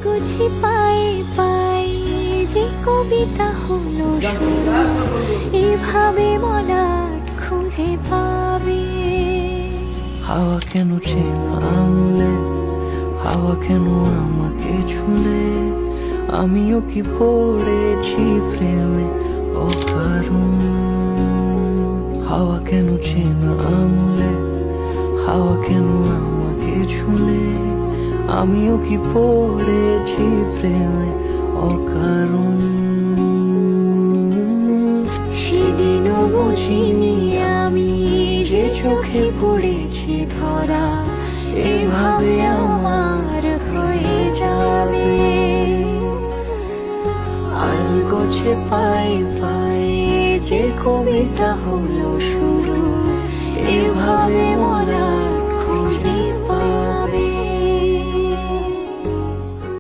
গুছি পায়ে পায়ে যে কবিতা হলো শুরু, এভাবে মলাট খুঁজে পাবে। হাওয়া কেন চেনা আঙুলে, হাওয়া কেন আমাকে ছুলে, আমিও কি পড়েছি প্রেমে অকারণ। হাওয়া কেন চেনা আঙুলে, হাওয়া কেন আমাকে ছুলে, আমিও কি পড়েছি প্রেমে অকারণ। সেদিনও বুঝিনি আমি যে চোখে পড়েছি ধরা, এভাবে আমার হয়ে যাবে। আলগোছে পায়ে পায়ে যে কবিতা হলো শুরু, এভাবে মলাট খুঁজে